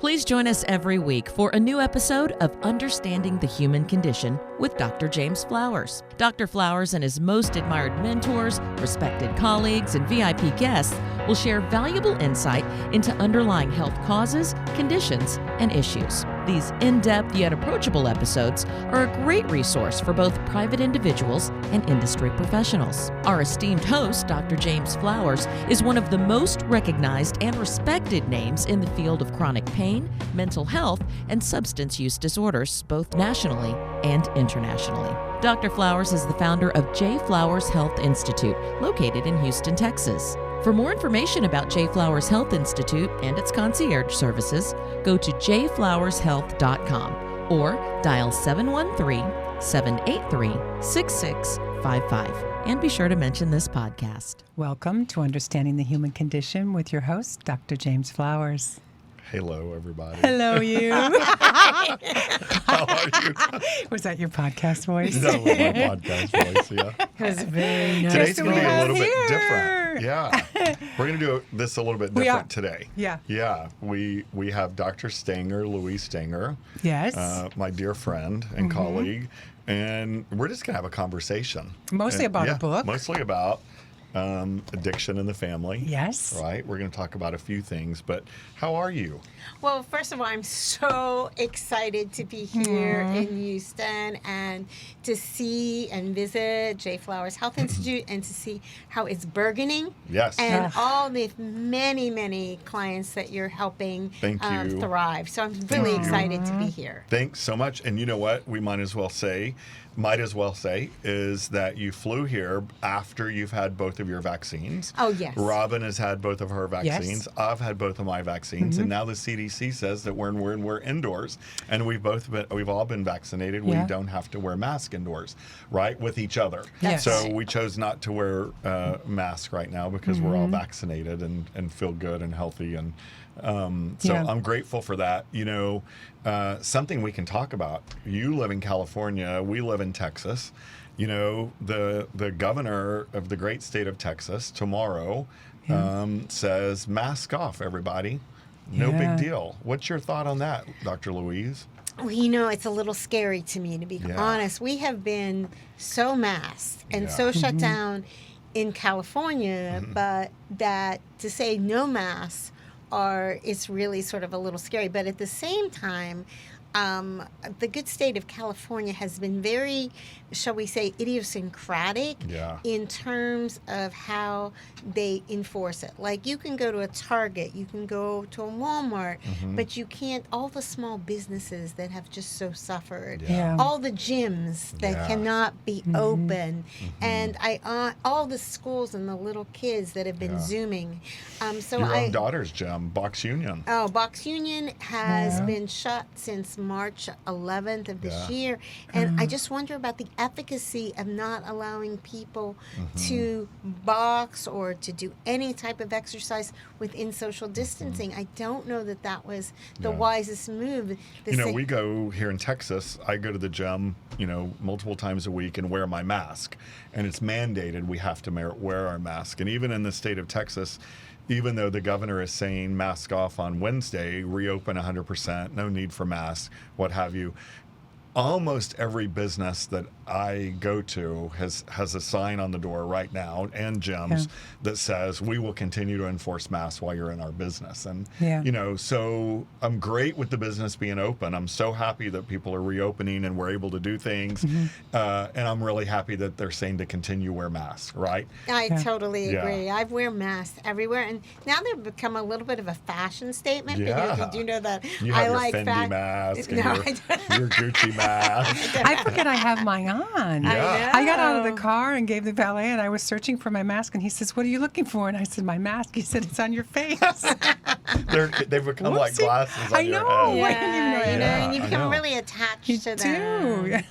Please join us every week for a new episode of Understanding the Human Condition with Dr. James Flowers. Dr. Flowers and his most admired mentors, respected colleagues, and VIP guests will share valuable insight into underlying health causes, conditions, and issues. These in-depth yet approachable episodes are a great resource for both private individuals and industry professionals. Our esteemed host, Dr. James Flowers, is one of the most recognized and respected names in the field of chronic pain, mental health, and substance use disorders, both nationally and internationally. Dr. Flowers is the founder of J. Flowers Health Institute, located in Houston, Texas. For more information about J. Flowers Health Institute and its concierge services, go to jflowershealth.com or dial 713-783-6655. And be sure to mention this podcast. Welcome to Understanding the Human Condition with your host, Dr. James Flowers. Hello, everybody. Hello, you. How are you? Was that your podcast voice? That was my podcast voice, yeah. It was very nice. Today's going to be a little here. bit different. Yeah. We're going to do this a little bit different today. Yeah. Yeah. We have Dr. Stanger, Louise Stanger. Yes. My dear friend and colleague. And we're just going to have a conversation. Mostly about a book. Mostly about addiction in the family. Yes. Right? We're going to talk about a few things, but how are you? Well, first of all, I'm so excited to be here in Houston and to see and visit J. Flowers Health Institute and to see how it's burgeoning. Yes. And all the many, many clients that you're helping Thank you. thrive. So I'm really excited to be here. Thanks so much. And you know what? We might as well say is that you flew here after you've had both of your vaccines. Oh, yes. Robin has had both of her vaccines. Yes. I've had both of my vaccines. And now the CDC says that we're indoors. And we've all been vaccinated. Yeah. We don't have to wear masks indoors, right? With each other. Yes. So we chose not to wear masks right now because we're all vaccinated and feel good and healthy. And so I'm grateful for that. You know, something we can talk about. You live in California. We live in Texas. You know, the governor of the great state of Texas tomorrow says, mask off, everybody. No big deal. What's your thought on that, Dr. Louise? Well, you know, it's a little scary to me, to be honest. We have been so masked and so shut down in California, but that to say no masks it's really sort of a little scary. But at the same time, the good state of California has been very, shall we say, idiosyncratic in terms of how they enforce it. Like, you can go to a Target, you can go to a Walmart, but you can't, all the small businesses that have just so suffered, all the gyms that cannot be open, and all the schools and the little kids that have been Zooming. Your own daughter's gym, Box Union. Oh, Box Union has been shut since March 11th of this year. And I just wonder about the efficacy of not allowing people to box or to do any type of exercise within social distancing. I don't know that was the wisest move. We go here in Texas, I go to the gym, multiple times a week and wear my mask. And it's mandated we have to wear our mask. And even in the state of Texas, even though the governor is saying mask off on Wednesday, reopen 100%, no need for masks, what have you, almost every business that I go to has a sign on the door right now, and gyms that says we will continue to enforce masks while you're in our business. And so I'm great with the business being open. I'm so happy that people are reopening and we're able to do things. And I'm really happy that they're saying to continue wear masks, right? I totally agree. I wear masks everywhere, and now they've become a little bit of a fashion statement because you do know that you have I your like Fendi mask and No, your Gucci mask. I forget I have mine on. Yeah. I got out of the car and gave the valet, and I was searching for my mask, and he says, "What are you looking for?" And I said, "My mask." He said, "It's on your face." They've become like glasses on your I head. didn't even know that. And you become really attached to them.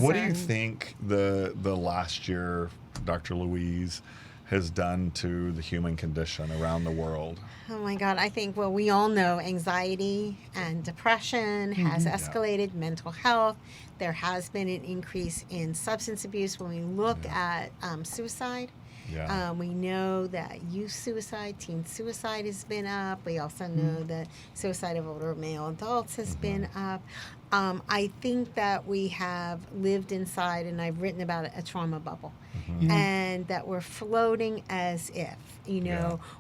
What do you think the last year, Dr. Louise, has done to the human condition around the world? Oh my God, I think, we all know anxiety and depression has escalated, mental health. There has been an increase in substance abuse. When we look at suicide, Yeah. We know that youth suicide, teen suicide has been up. We also know that suicide of older male adults has been up. I think that we have lived inside, and I've written about it, a trauma bubble, and that we're floating as if,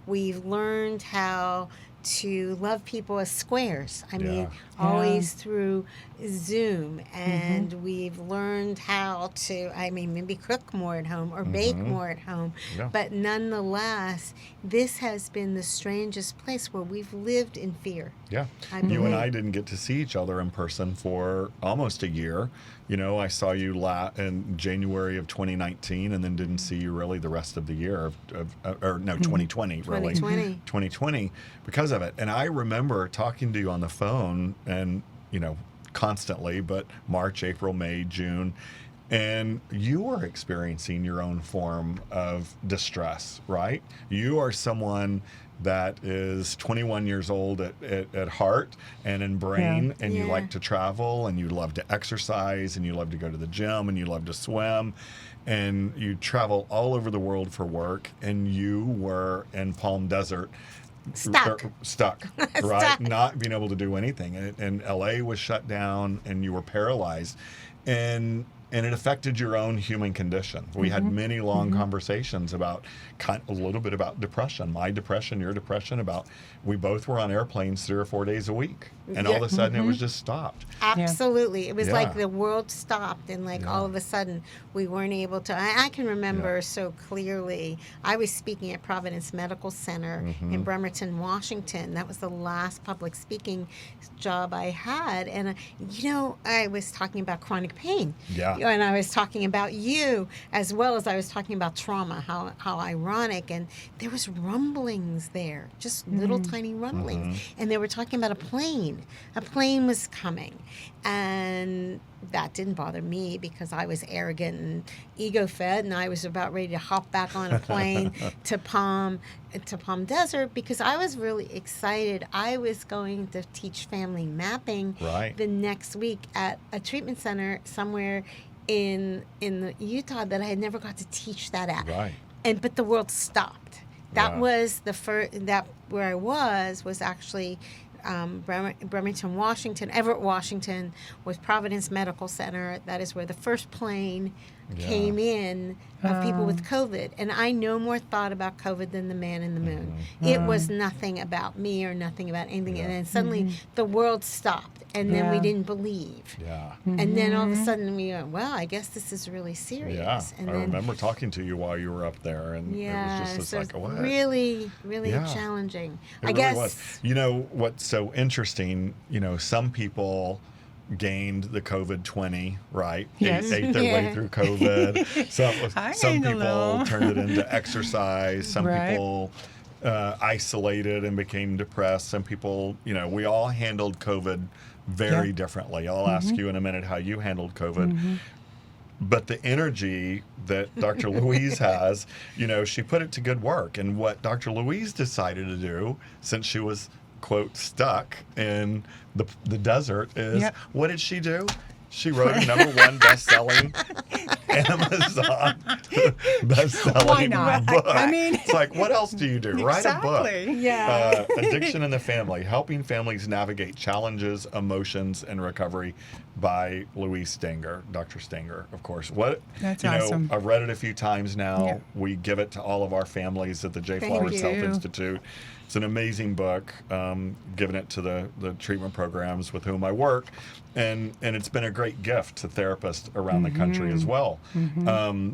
we've learned how to love people as squares. I mean, always through Zoom, and we've learned how to, maybe cook more at home or bake more at home. Yeah. But nonetheless, this has been the strangest place where we've lived in fear. Yeah. You and I didn't get to see each other in person for almost a year. I saw you in January of 2019, and then didn't see you really the rest of the year 2020, really. 2020 because of it. And I remember talking to you on the phone, and, constantly, but March, April, May, June, and you were experiencing your own form of distress, right? You are someone that is 21 years old at heart and in brain, and you like to travel, and you love to exercise, and you love to go to the gym, and you love to swim, and you travel all over the world for work, and you were in Palm Desert. Stuck, right? Stuck. Not being able to do anything. And LA was shut down, and you were paralyzed. And it affected your own human condition. We had many long conversations about a little bit about depression, my depression, your depression, about we both were on airplanes 3 or 4 days a week. And all of a sudden it was just stopped. Absolutely. It was like the world stopped, and all of a sudden we weren't able to. I can remember so clearly, I was speaking at Providence Medical Center in Bremerton, Washington. That was the last public speaking job I had. And, I was talking about chronic pain. Yeah. And I was talking about you, as well as I was talking about trauma, how ironic. And there was rumblings there, just little tiny rumblings. And they were talking about a plane. A plane was coming. And that didn't bother me because I was arrogant and ego-fed, and I was about ready to hop back on a plane to Palm Desert because I was really excited. I was going to teach family mapping the next week at a treatment center somewhere in Utah that I had never got to teach that at. Right. But the world stopped. That was the first. That where I was actually Bremerton, Washington. Everett, Washington was Providence Medical Center. That is where the first plane came in of people with COVID. And I no more thought about COVID than the man in the moon. It was nothing about me or nothing about anything. And then suddenly the world stopped, and then we didn't believe. Yeah. And then all of a sudden we went, well, I guess this is really serious. Yeah. And I remember talking to you while you were up there, and it was just so like, what? Really, really challenging. It really was. What's so interesting, some people gained the COVID-20, right? Yes. Ate their way through COVID. Some people turned it into exercise. Some people isolated and became depressed. Some people, we all handled COVID very differently. I'll ask you in a minute how you handled COVID. But the energy that Dr. Louise has, she put it to good work. And what Dr. Louise decided to do, since she was, quote, stuck in the desert, is what did she do? She wrote a #1 best-selling Amazon best-selling book. It's like, what else do you do? Write a book. Yeah. Addiction in the Family, Helping Families Navigate Challenges, Emotions, and Recovery by Louise Stanger, Dr. Stanger, of course. That's awesome. I've read it a few times now. Yeah. We give it to all of our families at the J. Flowers Health Institute. It's an amazing book, giving it to the treatment programs with whom I work. And it's been a great gift to therapists around the country as well.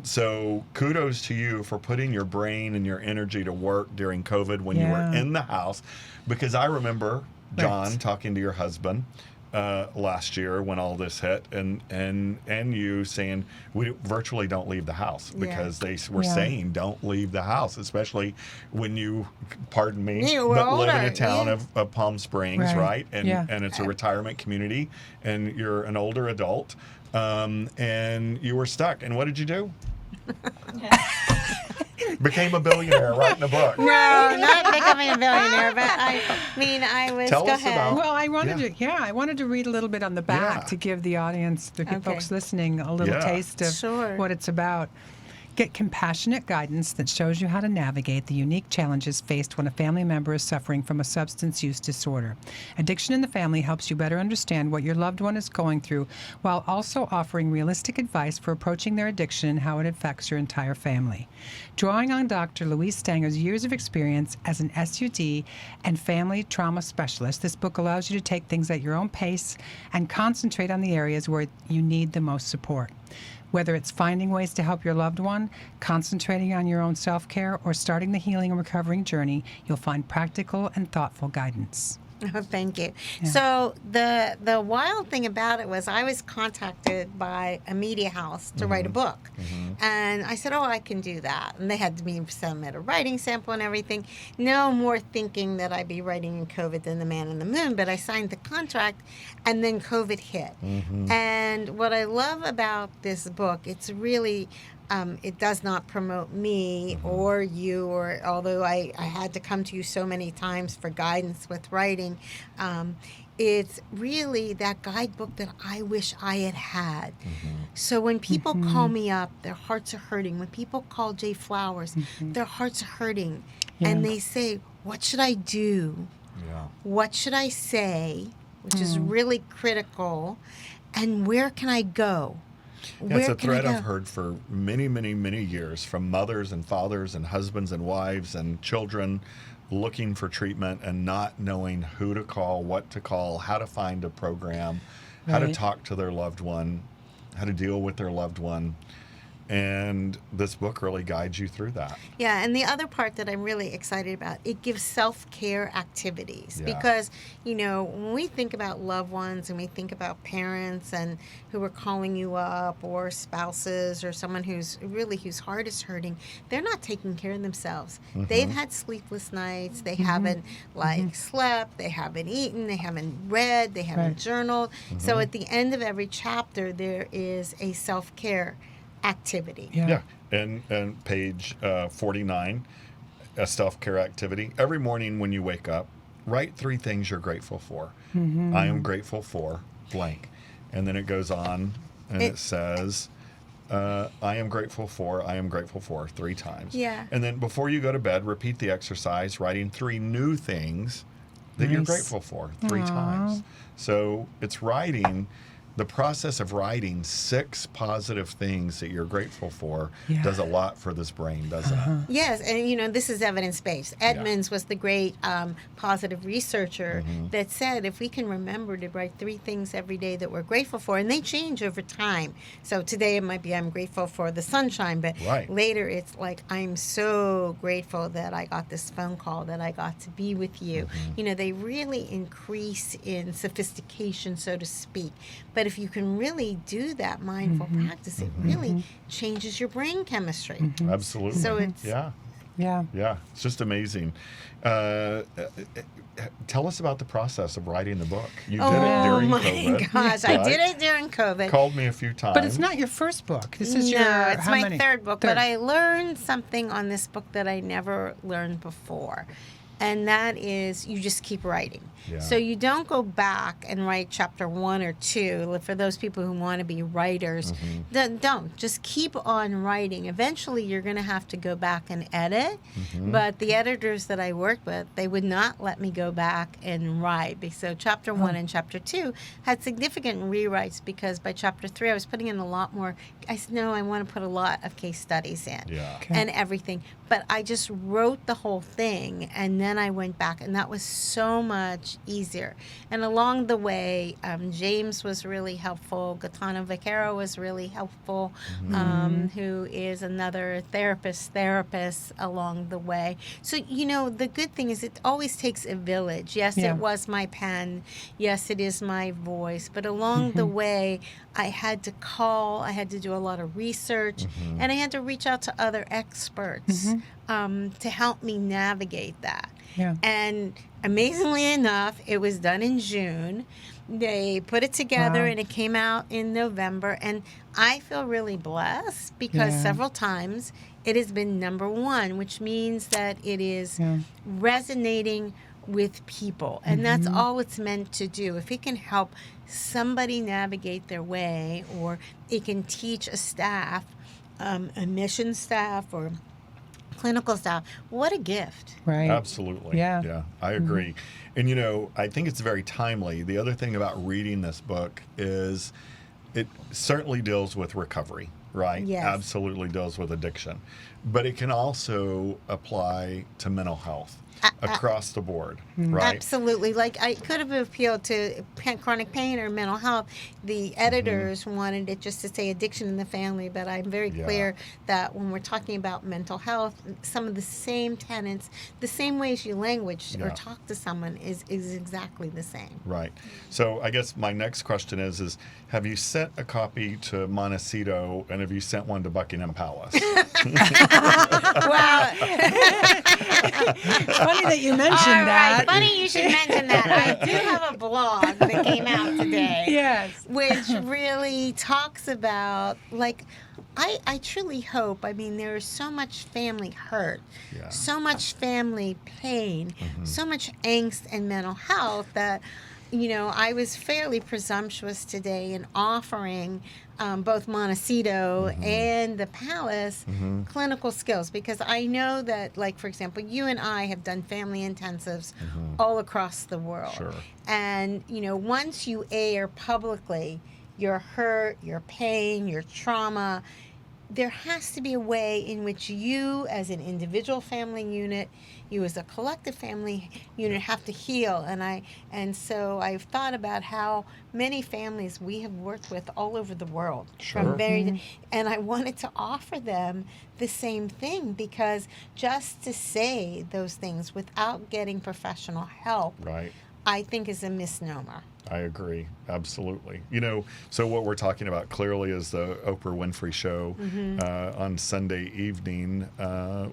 So kudos to you for putting your brain and your energy to work during COVID when you were in the house. Because I remember, John, talking to your husband last year when all this hit, and you saying we virtually don't leave the house because they were saying don't leave the house, especially when you, pardon me, but live in a town of Palm Springs, right? And it's a retirement community, and you're an older adult, and you were stuck. And what did you do? Became a billionaire writing a book. No, not becoming a billionaire, but I was. Tell us ahead. about. Well, I wanted to read a little bit on the back to give the audience, the folks listening, a little taste of what it's about. Get compassionate guidance that shows you how to navigate the unique challenges faced when a family member is suffering from a substance use disorder. Addiction in the Family helps you better understand what your loved one is going through while also offering realistic advice for approaching their addiction and how it affects your entire family. Drawing on Dr. Louise Stanger's years of experience as an SUD and family trauma specialist, this book allows you to take things at your own pace and concentrate on the areas where you need the most support. Whether it's finding ways to help your loved one, concentrating on your own self-care, or starting the healing and recovering journey, you'll find practical and thoughtful guidance. Oh, thank you. Yeah. So the wild thing about it was I was contacted by a media house to write a book. And I said, oh, I can do that. And they had me submit a writing sample and everything. No more thinking that I'd be writing in COVID than the man in the moon. But I signed the contract, and then COVID hit. And what I love about this book, it's really... it does not promote me or you, or although I had to come to you so many times for guidance with writing, it's really that guidebook that I wish I had had. So when people call me up, their hearts are hurting. When people call Jay Flowers, their hearts are hurting. And they say, what should I do? What should I say? Which is really critical. And where can I go? Yeah, it's a thread I've heard for many, many, many years from mothers and fathers and husbands and wives and children looking for treatment and not knowing who to call, what to call, how to find a program, how to talk to their loved one, how to deal with their loved one. And this book really guides you through that. Yeah, and the other part that I'm really excited about, it gives self-care activities. Because, you know, when we think about loved ones and we think about parents and who are calling you up, or spouses, or someone whose heart is hurting, they're not taking care of themselves. They've had sleepless nights. They haven't slept. They haven't eaten. They haven't read. They haven't journaled. So at the end of every chapter, there is a self-care activity. And page 49, a self-care activity. Every morning when you wake up, write 3 things you're grateful for. I am grateful for blank. And then it goes on and it says, I am grateful for 3 times. And then before you go to bed, repeat the exercise, writing 3 new things that you're grateful for 3 times. So it's writing. The process of writing 6 positive things that you're grateful for does a lot for this brain, doesn't it? Yes, and you know, this is evidence-based. Edmonds was the great positive researcher that said if we can remember to write 3 things every day that we're grateful for, and they change over time. So today it might be I'm grateful for the sunshine, but later it's like I'm so grateful that I got this phone call, that I got to be with you. You know, they really increase in sophistication, so to speak. But if you can really do that mindful practice, it really changes your brain chemistry. Absolutely. So it's it's just amazing. Tell us about the process of writing the book. You did it during COVID. Oh my gosh, I did it during COVID. Called me a few times. But it's not your first book. This is it's my third book. But I learned something on this book that I never learned before. And that is you just keep writing. So you don't go back and write chapter 1 or 2. For those people who want to be writers, don't. Just keep on writing. Eventually, you're going to have to go back and edit. But the editors that I worked with, they would not let me go back and write. So chapter 1 and chapter 2 had significant rewrites because by chapter 3, I was putting in a lot more. I said, no, I want to put a lot of case studies in and everything. But I just wrote the whole thing, and then I went back, and that was so much easier. And along the way, James was really helpful. Gaetano Vaquero was really helpful, who is another therapist along the way. So, you know, the good thing is it always takes a village. Yes, it was my pen. Yes, it is my voice. But along the way, I had to call, I had to do a lot of research, and I had to reach out to other experts to help me navigate that. And amazingly enough, it was done in June. They put it together and it came out in November. And I feel really blessed because several times it has been number 1, which means that it is resonating with people. And that's all it's meant to do. If it can help somebody navigate their way, or it can teach a staff admission staff or clinical staff. What a gift. Right. Absolutely. Yeah. I agree. And, I think it's very timely. The other thing about reading this book is it certainly deals with recovery, right? Yes. Absolutely deals with addiction. But it can also apply to mental health across the board, right? Absolutely. Like, I could have appealed to chronic pain or mental health. The editors wanted it just to say addiction in the family, but I'm very clear that when we're talking about mental health, some of the same tenets, the same ways you language or talk to someone is exactly the same. Right. So I guess my next question is have you sent a copy to Montecito and have you sent one to Buckingham Palace? Wow. Funny that you mentioned All that. right, funny you should mention that. I do have a blog that came out today. Yes. Which really talks about, like, I truly hope, there is so much family hurt, so much family pain, so much angst and mental health that, I was fairly presumptuous today in offering both Montecito and the Palace clinical skills, because I know that, like, for example, you and I have done family intensives all across the world. Sure. And, once you air publicly your hurt, your pain, your trauma, there has to be a way in which you as an individual family unit, you as a collective family unit have to heal. And so I've thought about how many families we have worked with all over the world. Sure. And I wanted to offer them the same thing, because just to say those things without getting professional help, Right. I think is a misnomer. I agree. Absolutely. So what we're talking about clearly is the Oprah Winfrey show on Sunday evening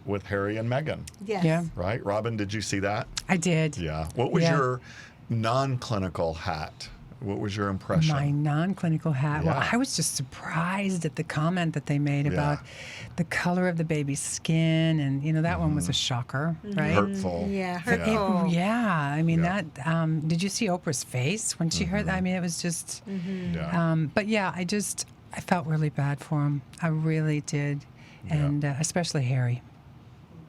with Harry and Meghan. Yes. Yeah. Right? Robin, did you see that? I did. Yeah. What was your non-clinical hat? What was your impression? My non-clinical hat. Yeah. Well, I was just surprised at the comment that they made about the color of the baby's skin, and that one was a shocker, right? Hurtful. Yeah, But hurtful. that. Did you see Oprah's face when she heard that? It was just. Yeah. But I felt really bad for him. I really did, and especially Harry.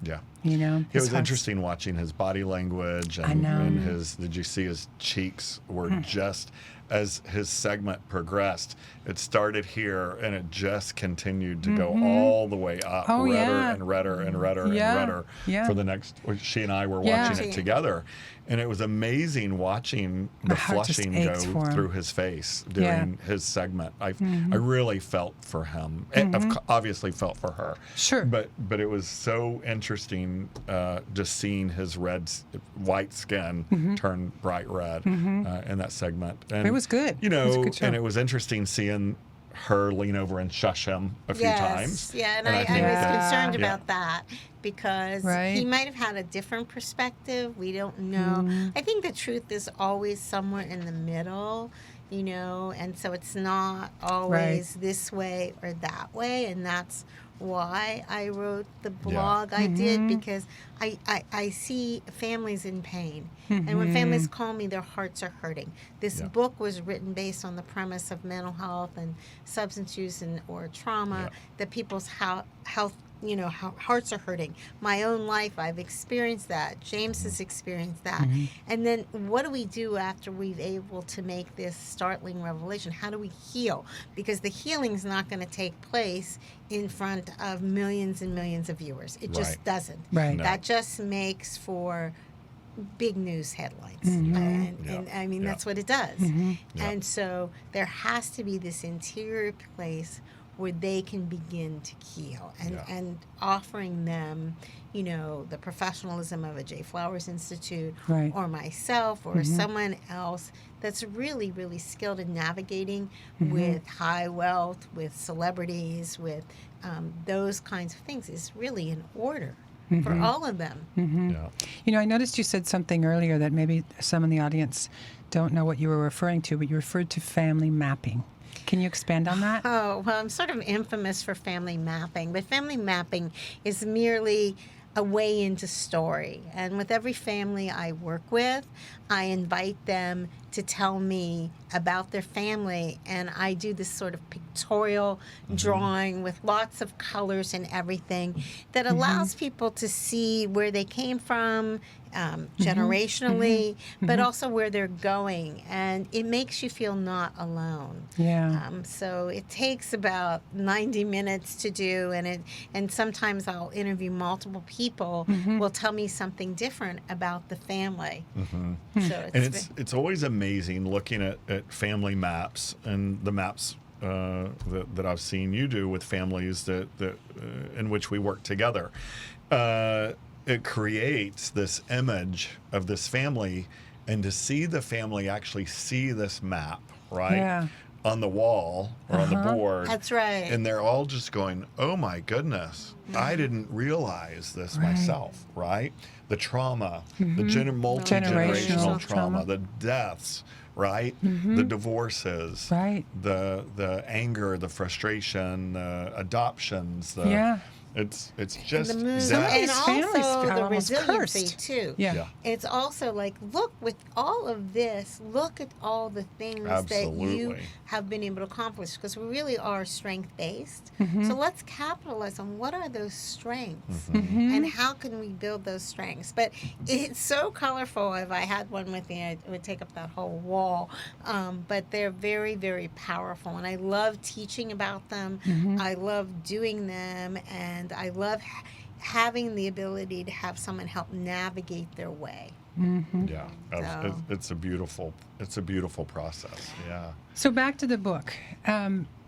Yeah. It was interesting watching his body language and, I know. and did you see his cheeks were just, as his segment progressed, it started here and it just continued to go all the way up, redder and redder and redder and redder for the next, she and I were watching it together. And it was amazing watching the flushing go through his face during his segment. I really felt for him. And obviously felt for her. Sure. But it was so interesting just seeing his white skin turn bright red in that segment. And it was good. It was a good show. And it was interesting seeing her lean over and shush him a few times. Yeah, and I was concerned about that, because he might have had a different perspective. We don't know. I think the truth is always somewhere in the middle, and so it's not always this way or that way, and that's why I wrote the blog I did, because I see families in pain. And when families call me, their hearts are hurting. This book was written based on the premise of mental health and substance use or trauma, that people's health, how hearts are hurting. My own life, I've experienced that. James has experienced that. And then what do we do after we've able to make this startling revelation? How do we heal? Because the healing is not going to take place in front of millions and millions of viewers. It just doesn't. Right. No. That just makes for big news headlines. And that's what it does. And so there has to be this interior place where they can begin to heal, and offering them, the professionalism of a J. Flowers Institute or myself or someone else that's really, really skilled in navigating with high wealth, with celebrities, with those kinds of things is really in order for all of them. I noticed you said something earlier that maybe some in the audience don't know what you were referring to, but you referred to family mapping. Can you expand on that? Oh, well, I'm sort of infamous for family mapping, but family mapping is merely a way into story. And with every family I work with, I invite them to tell me about their family. And I do this sort of pictorial drawing with lots of colors and everything that allows people to see where they came from, generationally, but also where they're going. And it makes you feel not alone. Yeah. So it takes about 90 minutes to do, and sometimes I'll interview multiple people will tell me something different about the family. So it's always amazing looking at family maps and the maps that I've seen you do with families that in which we work together. It creates this image of this family, and to see the family actually see this map, right? Yeah. On the wall or on the board. That's right. And they're all just going, oh my goodness, I didn't realize this myself, right? The trauma, the multi-generational trauma, the deaths, right? The divorces, Right. the anger, the frustration, the adoptions, It's just and the mood, that. and families also feel the almost resiliency cursed. too. Yeah. It's also like, look, with all of this, look at all the things that you Absolutely. have been able to accomplish, because we really are strength based. So let's capitalize on what are those strengths and how can we build those strengths. But it's so colorful. If I had one with me, it would take up that whole wall. But they're very, very powerful, and I love teaching about them. I love doing them, and I love having the ability to have someone help navigate their way. Yeah, So- it's a beautiful process. Yeah. So back to the book.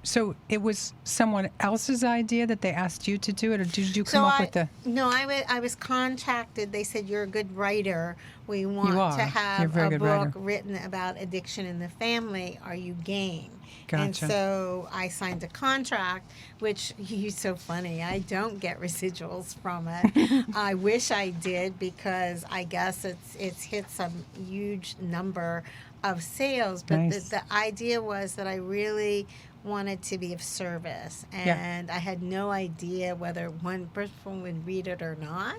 So it was someone else's idea that they asked you to do it, or did you come up with the? No, I was contacted. They said, you're a good writer. We want You are. to You're a have very a good book writer. written about addiction in the family. Are you game? And Gotcha. so I signed a contract, which is so funny. I don't get residuals from it. I wish I did, because I guess it's hit some huge number of sales. But Nice. the idea was that I really wanted to be of service, and I had no idea whether one person would read it or not.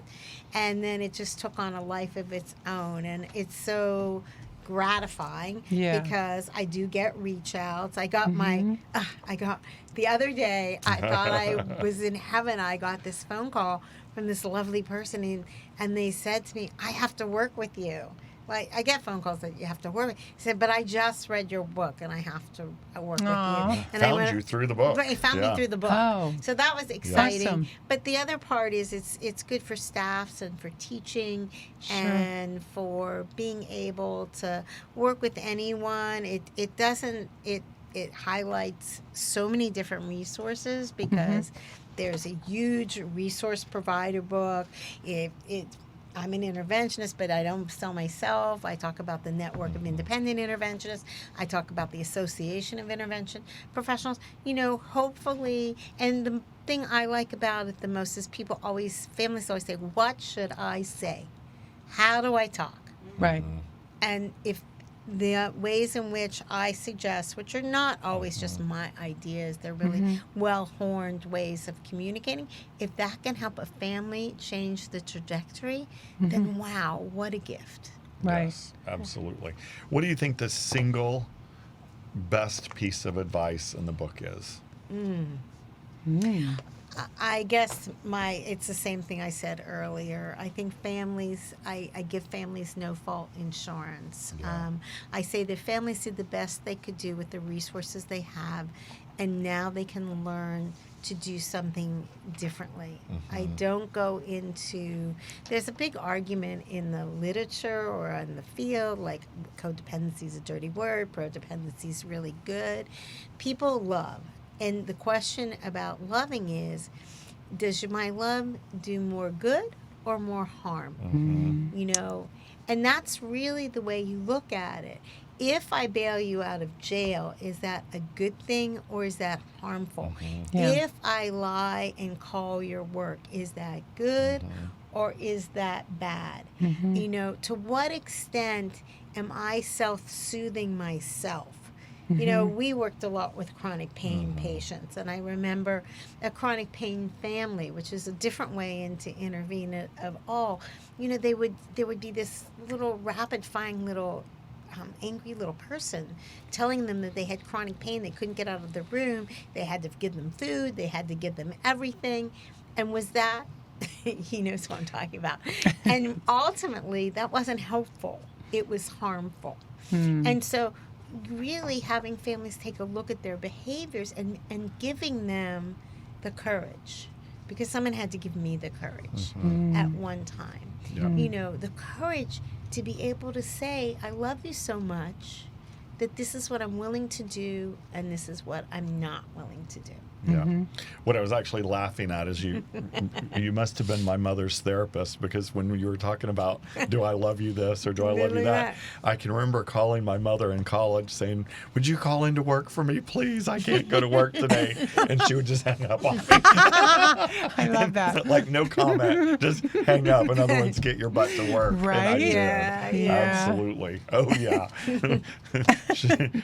And then it just took on a life of its own, and it's so gratifying because I do get reach outs. I got the other day, I thought I was in heaven. I got this phone call from this lovely person, and they said to me, I have to work with you. Well, I get phone calls that you have to work with. He said, but I just read your book and I have to work with you. And Found you through the book. Right, he found me through the book. Oh. So that was exciting. Awesome. But the other part is it's good for staffs and for teaching and for being able to work with anyone. It highlights so many different resources, because there's a huge resource provider book. I'm an interventionist, but I don't sell myself. I talk about the network of independent interventionists. I talk about the Association of Intervention Professionals. Hopefully, and the thing I like about it the most is families always say, what should I say? How do I talk? Right. And if the ways in which I suggest, which are not always just my ideas, they're really well-horned ways of communicating. If that can help a family change the trajectory, then wow, what a gift. Right. Yes, absolutely. What do you think the single best piece of advice in the book is? I guess it's the same thing I said earlier. I think families, I give families no-fault insurance. Yeah. I say that families did the best they could do with the resources they have, and now they can learn to do something differently. I don't go into, there's a big argument in the literature or in the field, like codependency is a dirty word, codependency is really good. People love. And the question about loving is, does my love do more good or more harm? And that's really the way you look at it. If I bail you out of jail, is that a good thing or is that harmful? Yeah. If I lie and call your work, is that good or is that bad? To what extent am I self-soothing myself? We worked a lot with chronic pain patients, and I remember a chronic pain family, which is a different way into intervene of all. There would be this little rapid-firing little angry little person, telling them that they had chronic pain, they couldn't get out of the room, they had to give them food, they had to give them everything. And was that, he knows what I'm talking about. And ultimately, that wasn't helpful. It was harmful. And so really having families take a look at their behaviors and giving them the courage, because someone had to give me the courage at one time. Yeah. You know, the courage to be able to say, I love you so much that this is what I'm willing to do and this is what I'm not willing to do. Yeah. What I was actually laughing at is you must have been my mother's therapist, because when you were talking about, do I love you this or do I love you that? I can remember calling my mother in college saying, would you call into work for me, please? I can't go to work today. And she would just hang up on me. I love that. Like, no comment. Just hang up. In other words, get your butt to work. Right? And I did. Yeah. Absolutely. Oh, yeah.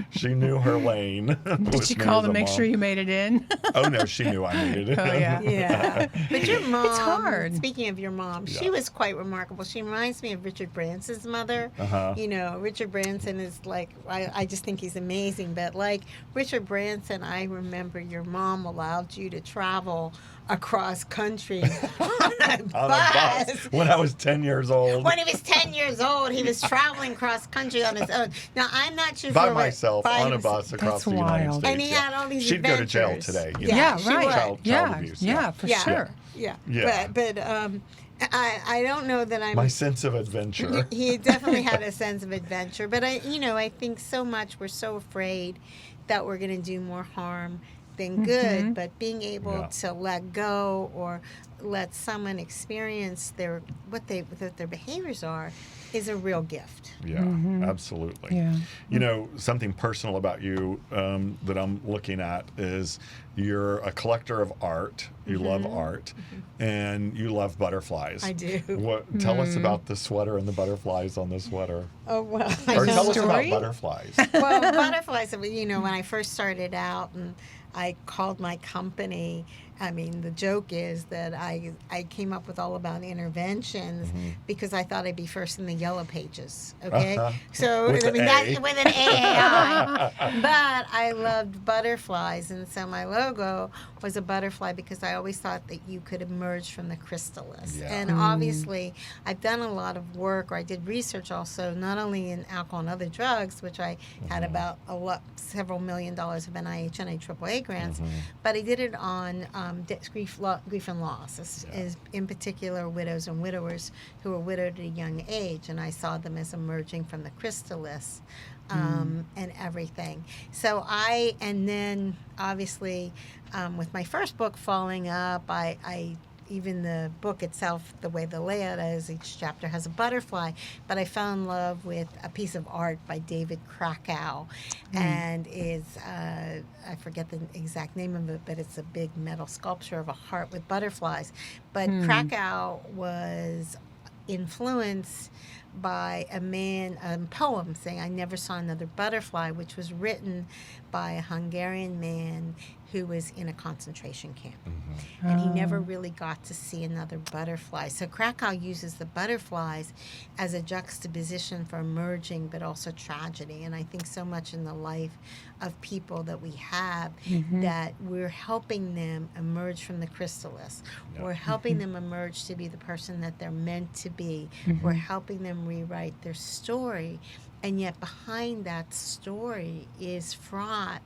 she knew her lane. Did she call to make sure you made it in? Oh, no, she knew I needed it. Oh, yeah. Yeah. But your mom, It's hard. Speaking of your mom, she was quite remarkable. She reminds me of Richard Branson's mother. You know, Richard Branson is like, I just think he's amazing. But like Richard Branson, I remember your mom allowed you to travel across country on a bus. When I was 10 years old. When he was 10 years old, he was traveling cross country on his own. Now, I'm not sure. By myself, on a bus across the United States. And he had all these She'd adventures. go to jail today. You Yeah, know? right. Child abuse. Yeah, for sure. Yeah. Yeah. But I don't know that I'm. My sense of adventure. He definitely had a sense of adventure. But I think so much we're so afraid that we're going to do more harm than good. But being able to let go or let someone experience what their behaviors are is a real gift. Yeah, absolutely. Yeah. You know, something personal about you that I'm looking at is you're a collector of art. You love art, and you love butterflies. I do. Tell us about the sweater and the butterflies on the sweater. Oh, well. Or tell us about Story? butterflies. Well, butterflies, when I first started out and I called my company, the joke is that I came up with all about interventions because I thought I'd be first in the yellow pages. Okay, so With an A. with an AAI. But I loved butterflies, and so my logo was a butterfly because I always thought that you could emerge from the chrysalis. Yeah. And obviously, I've done a lot of work, or I did research also, not only in alcohol and other drugs, which I had about several $1 million of NIH and AAA grants, but I did it on grief and loss, is in particular widows and widowers who were widowed at a young age, and I saw them as emerging from the chrysalis and everything. So and then obviously with my first book, Falling Up, I even the book itself, the way the layout is, each chapter has a butterfly, but I fell in love with a piece of art by David Krakow, and is, I forget the exact name of it, but it's a big metal sculpture of a heart with butterflies. But Krakow was influenced by a poem saying, I never saw another butterfly, which was written by a Hungarian man who was in a concentration camp. And he never really got to see another butterfly. So Krakow uses the butterflies as a juxtaposition for emerging, but also tragedy. And I think so much in the life of people that we have that we're helping them emerge from the chrysalis. We're helping them emerge to be the person that they're meant to be. We're helping them rewrite their story. And yet behind that story is fraught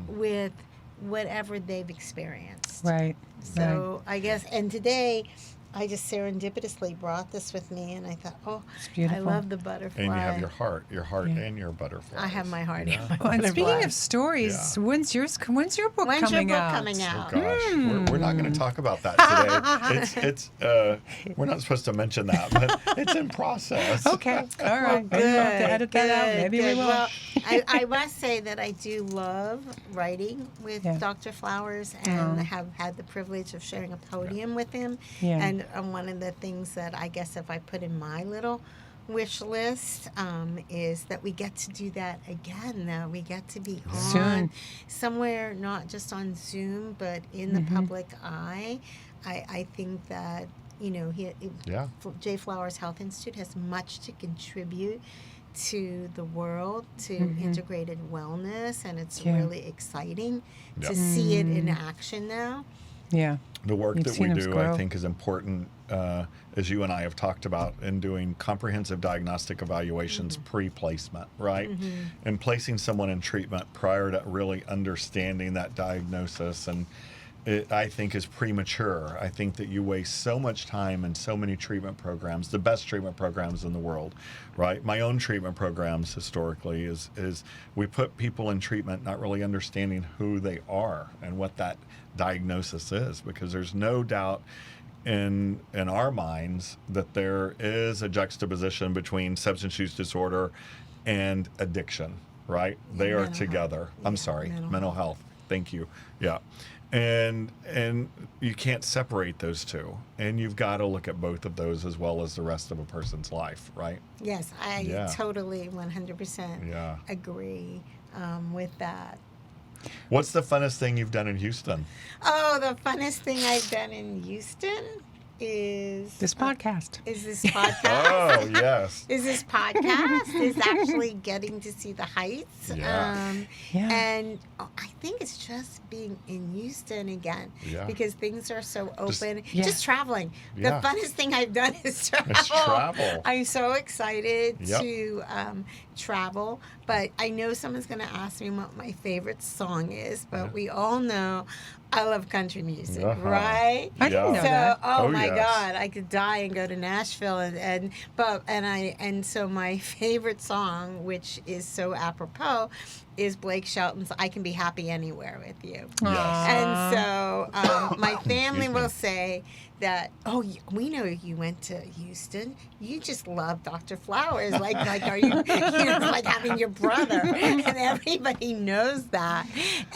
with whatever they've experienced. Right. So I guess, and today I just serendipitously brought this with me, and I thought, It's beautiful. I love the butterfly. And you have your heart and your butterflies. I have my heart and my Well, and butterfly. speaking of stories, when's your book When's your coming book out? coming out? Oh gosh, we're not going to talk about that today. It's we're not supposed to mention that, but it's in process. Okay, all right. Good, Maybe we'll have to edit that out. Maybe good. we will. Well, I must say that I do love writing with Dr. Flowers, and have had the privilege of sharing a podium with him. Yeah. And one of the things that I guess if I put in my little wish list is that we get to do that again. We get to be on somewhere, not just on Zoom, but in the public eye. I think that Jay Flowers Health Institute has much to contribute to the world, to integrated wellness, and it's Yeah. really exciting Yep. to see it in action now. Yeah. The work You've that we seen us do, I grow. think, is important, as you and I have talked about, in doing comprehensive diagnostic evaluations pre-placement, right? And placing someone in treatment prior to really understanding that diagnosis, and it, I think, is premature. I think that you waste so much time in so many treatment programs, the best treatment programs in the world, right? My own treatment programs historically is we put people in treatment not really understanding who they are and what that diagnosis is, because there's no doubt in our minds that there is a juxtaposition between substance use disorder and addiction, right? They are mental together. health. I'm Yeah, sorry, mental mental health. Thank you. Yeah. And you can't separate those two. And you've got to look at both of those as well as the rest of a person's life, right? Yes, I Yeah. totally 100% Yeah. agree with that. What's the funnest thing you've done in Houston? Oh, the funnest thing I've done in Houston is This podcast. Is this podcast? Oh, yes. Is this podcast is actually getting to see the heights. Yeah. Yeah. And I think it's just being in Houston again, Yeah. because things are so open. Yeah. Just traveling. Yeah. The funnest thing I've done is travel. It's travel. I'm so excited Yep. to travel, but I know someone's going to ask me what my favorite song is, but Yeah. we all know I love country music, Uh-huh. right? I didn't know So, that. oh, Oh, my yes. God, I could die and go to Nashville, and so my favorite song, which is so apropos, is Blake Shelton's "I Can Be Happy Anywhere with You." Yes. And so my family Excuse me. will say that, oh, we know you went to Houston. You just love Dr. Flowers. Like are you, it's like having your brother. And everybody knows that.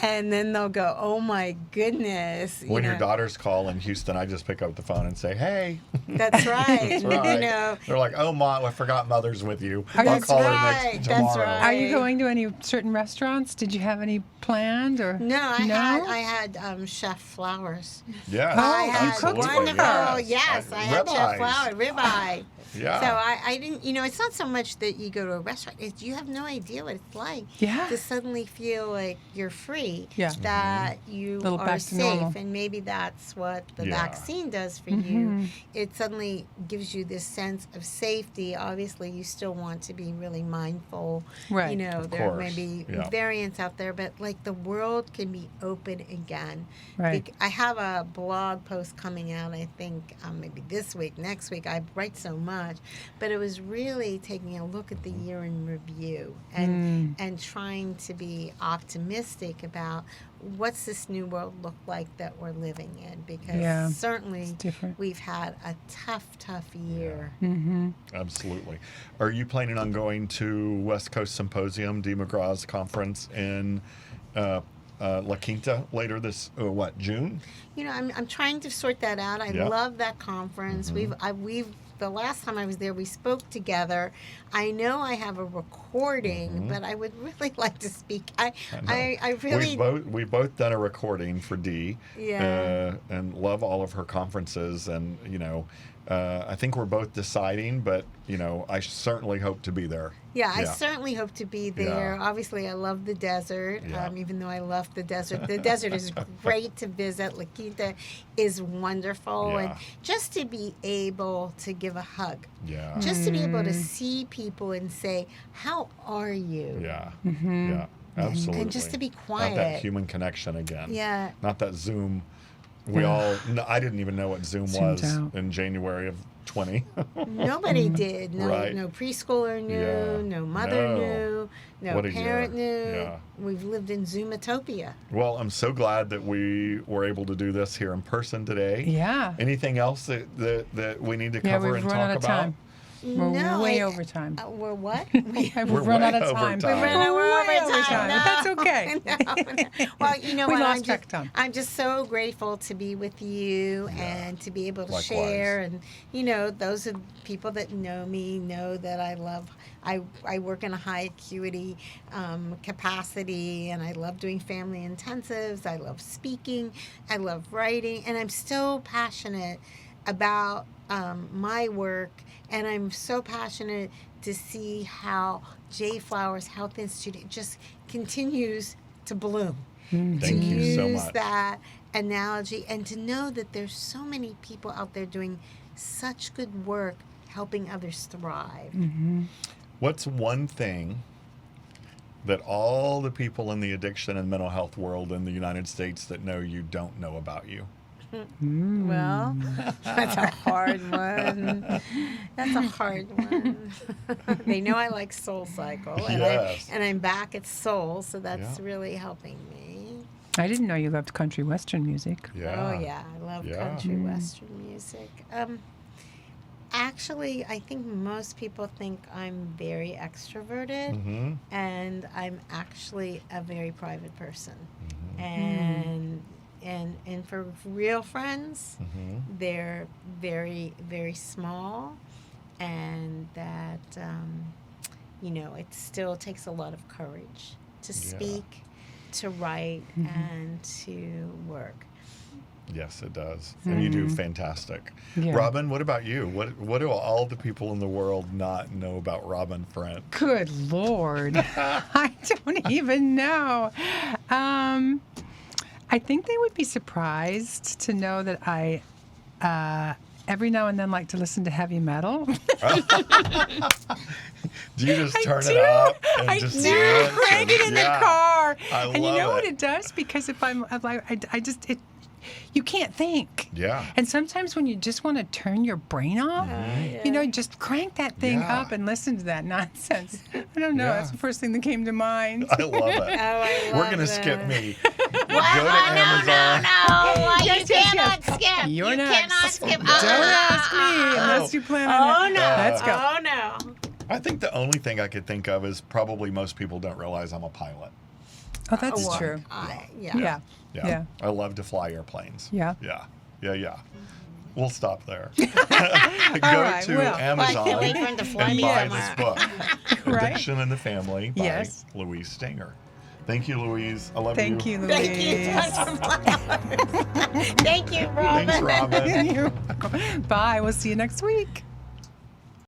And then they'll go, oh, my goodness. When you your know. daughters call in Houston, I just pick up the phone and say, hey. That's right. That's right. You know, They're like, oh, Mom, I forgot Mother's with you. Are you- I'll call her right, next that's tomorrow. right. Are you going to any certain restaurants? Did you have any planned or? no, I No? had Chef Flowers. Yes, I had absolutely. wonderful, yes, I had Chef Ribeyes. Flower, ribeye. Yeah. So I didn't, it's not so much that you go to a restaurant, it's you have no idea what it's like Yeah. to suddenly feel like you're free, Yeah. that you Little are back to safe, normal. and maybe that's what the Yeah. vaccine does for Mm-hmm. you. It suddenly gives you this sense of safety. Obviously, you still want to be really mindful. Right. Of There course. may be Yeah. variants out there, but like the world can be open again. Right. I have a blog post coming out, I think maybe this week, next week. I write so much, but it was really taking a look at the year in review and trying to be optimistic about what's this new world look like that we're living in, because Yeah. certainly It's different. we've had a tough year. Mm-hmm. Absolutely. Are you planning on going to West Coast Symposium, Dee McGraw's conference in La Quinta later this, June? I'm trying to sort that out. I Yeah. love that conference. We've the last time I was there, we spoke together. I know I have a recording, but I would really like to speak. I really We've both done a recording for Dee, Yeah. and love all of her conferences, and I think we're both deciding, but I certainly hope to be there. Yeah, I certainly hope to be there. Yeah. Obviously, I love the desert, Yeah. Even though I love the desert. The desert is great to visit. La Quinta is wonderful. Yeah. And just to be able to give a hug, Yeah. just to be able to see people and say, how are you? Yeah. Mm-hmm. Yeah. Absolutely. And just to be Not that quiet. human connection again. Yeah. Not that Zoom. I didn't even know what Zoom Zoomed was out. in January of 20. Nobody did. No, Right. no preschooler knew. Yeah. No mother No. knew. No What a parent year. knew. Yeah. We've lived in Zoomatopia. Well, I'm so glad that we were able to do this here in person today. Yeah. Anything else that we need to Yeah, cover we've and run talk out of about? time. We're No, way over time. We're what? We've run way out of over time. time. We're way over time. But that's okay. No. Well, you know We what? lost track of time. I'm just so grateful to be with you and to be able to Likewise. share. And, those are people that know me know that I work in a high acuity capacity, and I love doing family intensives. I love speaking. I love writing. And I'm so passionate about my work, and I'm so passionate to see how J Flowers Health Institute just continues to bloom. Thank you so Use much. that analogy, and to know that there's so many people out there doing such good work helping others thrive. What's one thing that all the people in the addiction and mental health world in the United States that know you don't know about you? Well, that's a hard one. That's a hard one. They know I like Soul Cycle, and, Yes. I'm back at Soul, so that's Yeah. really helping me. I didn't know you loved country western music. Yeah. Oh yeah, I love Yeah. country western music. Actually, I think most people think I'm very extroverted, Mm-hmm. and I'm actually a very private person. Mm-hmm. And for real friends, Mm-hmm. they're very, very small, and that it still takes a lot of courage to speak, to write, and to work. Yes, it does. And you do fantastic. Yeah. Robin, what about you? What do all the people in the world not know about Robin Friend? Good Lord. I don't even know. I think they would be surprised to know that I every now and then like to listen to heavy metal. Do you just I turn do. it up and I just do. do it? Crank it in Yeah. the car. I And you love know what it. it does? Because if I'm like, you can't think. Yeah. And sometimes when you just want to turn your brain off, just crank that thing Yeah. up and listen to that nonsense. I don't know. Yeah. That's the first thing that came to mind. I love it. I We're love going to skip that. me. Go to Amazon. No, Yes, you yes, cannot yes. skip. You're you next. cannot skip. Don't ask me unless you plan on Oh it. no! Let's go. Oh no! I think the only thing I could think of is probably most people don't realize I'm a pilot. Oh, that's Well, true. yeah. Yeah. I love to fly airplanes. Yeah. Yeah. We'll stop there. Go right, to well. Amazon I can't wait for him to fly and me buy somewhere. this book, Right. Addiction in the Family by Yes. Louise Stanger. Thank you, Louise. I love Thank you, Louise. Thank you, Dr. Flowers. Thank you, Robin. Thanks, Robin. You're welcome. Bye. We'll see you next week.